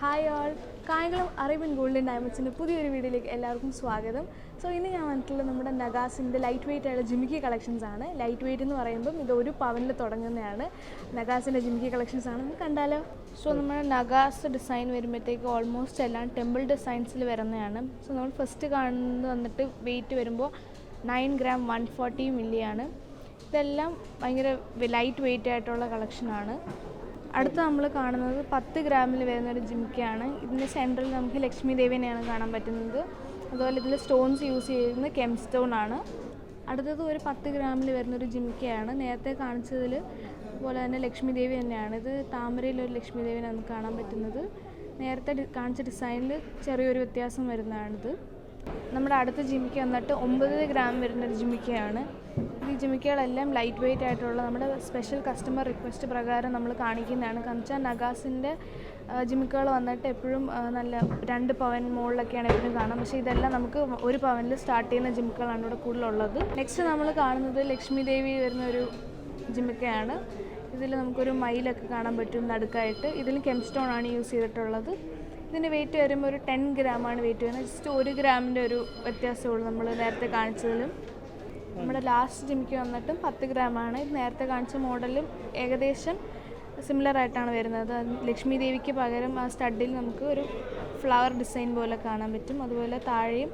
Hi all, Kayamkulam Arabian golden ഡയമണ്ട്സിൻ്റെ പുതിയൊരു വീഡിയോയിലേക്ക് എല്ലാവർക്കും സ്വാഗതം. സോ ഇന്ന് ഞാൻ വന്നിട്ടുള്ളത് നമ്മുടെ നഗാസിൻ്റെ ലൈറ്റ് വെയ്റ്റ് ആയുള്ള ജിമിക്കി കളക്ഷൻസ് ആണ്. ലൈറ്റ് വെയ്റ്റ് എന്ന് പറയുമ്പം ഇത് 1 പവനിൽ തുടങ്ങുന്നതാണ്. നഗാസിൻ്റെ ജിമിക്കി കളക്ഷൻസ് ആണ്, നമുക്ക് കണ്ടാലോ. സോ നമ്മുടെ നഗാസ് ഡിസൈൻ വരുമ്പോഴത്തേക്ക് ഓൾമോസ്റ്റ് എല്ലാം ടെമ്പിൾ ഡിസൈൻസിൽ വരുന്നതാണ്. സോ നമ്മൾ ഫസ്റ്റ് കാണുന്നത് വന്നിട്ട് വെയ്റ്റ് വരുമ്പോൾ 9 gram 140 മില്ലിയാണ്. ഇതെല്ലാം ഭയങ്കര ലൈറ്റ് വെയ്റ്റ് ആയിട്ടുള്ള കളക്ഷനാണ്. അടുത്ത് നമ്മൾ കാണുന്നത് 10 ഗ്രാമിൽ വരുന്നൊരു ജിമിക്കയാണ്. ഇതിൻ്റെ സെൻറ്ററിൽ നമുക്ക് ലക്ഷ്മി ദേവിനെയാണ് കാണാൻ പറ്റുന്നത്. അതുപോലെ ഇതിൽ സ്റ്റോൺസ് യൂസ് ചെയ്യുന്നത് കെം സ്റ്റോൺ ആണ്. അടുത്തത് ഒരു 10 ഗ്രാമിൽ വരുന്നൊരു ജിമിക്കയാണ്. നേരത്തെ കാണിച്ചതിൽ പോലെ തന്നെ ലക്ഷ്മി ദേവി തന്നെയാണ്. ഇത് താമരയിലൊരു ലക്ഷ്മി ദേവിനെ നമുക്ക് കാണാൻ പറ്റുന്നത്. നേരത്തെ കാണിച്ച ഡിസൈനിൽ ചെറിയൊരു വ്യത്യാസം വരുന്നതാണിത്. നമ്മുടെ അടുത്ത ജിമിക്ക വന്നിട്ട് 9 ഗ്രാം വരുന്നൊരു ജിമിക്കയാണ്. ഈ ജിമിക്കകളെല്ലാം ലൈറ്റ് വെയ്റ്റ് ആയിട്ടുള്ള നമ്മുടെ സ്പെഷ്യൽ കസ്റ്റമർ റിക്വസ്റ്റ് പ്രകാരം നമ്മൾ കാണിക്കുന്നതാണ്. കാരണം വെച്ചാൽ നഗാസിൻ്റെ ജിമിക്കകൾ വന്നിട്ട് എപ്പോഴും നല്ല 2 പവൻ മുകളിലൊക്കെയാണ് എപ്പോഴും കാണാം. പക്ഷേ ഇതെല്ലാം നമുക്ക് 1 പവനിൽ സ്റ്റാർട്ട് ചെയ്യുന്ന ജിമിക്കകളാണ് ഇവിടെ കൂടുതലുള്ളത്. നെക്സ്റ്റ് നമ്മൾ കാണുന്നത് ലക്ഷ്മി ദേവി വരുന്ന ഒരു ജിമിക്കയാണ്. ഇതിൽ നമുക്കൊരു മയിലൊക്കെ കാണാൻ പറ്റും നടുക്കായിട്ട്. ഇതിൽ കെം സ്റ്റോൺ ആണ് യൂസ് ചെയ്തിട്ടുള്ളത്. ഇതിൻ്റെ വെയിറ്റ് വരുമ്പോൾ ഒരു 10 ഗ്രാമാണ് വെയിറ്റ് വരുന്നത്. ജസ്റ്റ് 1 ഗ്രാമിൻ്റെ ഒരു വ്യത്യാസമുള്ളൂ നമ്മൾ നേരത്തെ കാണിച്ചതിലും. നമ്മുടെ ലാസ്റ്റ് ജിമിക്ക് വന്നിട്ടും 10 ഗ്രാമാണ്. ഇത് നേരത്തെ കാണിച്ച മോഡലും ഏകദേശം സിമിലർ ആയിട്ടാണ് വരുന്നത്. ലക്ഷ്മി ദേവിക്ക് പകരം ആ സ്റ്റഡിൽ നമുക്ക് ഒരു ഫ്ലവർ ഡിസൈൻ പോലെ കാണാൻ പറ്റും. അതുപോലെ താഴെയും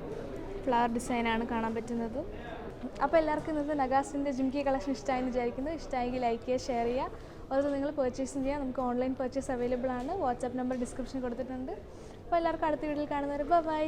ഫ്ലവർ ഡിസൈനാണ് കാണാൻ പറ്റുന്നത്. അപ്പോൾ എല്ലാവർക്കും ഇന്നത്തെ നഗാസിൻ്റെ ജിമിക്കി കളക്ഷൻ ഇഷ്ടമായെന്ന് വിചാരിക്കുന്നത്. ഇഷ്ടമായെങ്കിൽ ലൈക്ക് ചെയ്യുക, ഷെയർ ചെയ്യുക. അതുപോലെ നിങ്ങൾ പർച്ചേസും ചെയ്യാം. നമുക്ക് ഓൺലൈൻ പർച്ചേസ് അവൈലബിൾ ആണ്. വാട്സാപ്പ് നമ്പർ ഡിസ്ക്രിപ്ഷനിൽ കൊടുത്തിട്ടുണ്ട്. അപ്പോൾ എല്ലാവർക്കും അടുത്ത വീഡിയോയിൽ കാണുന്നവരെ ബൈ.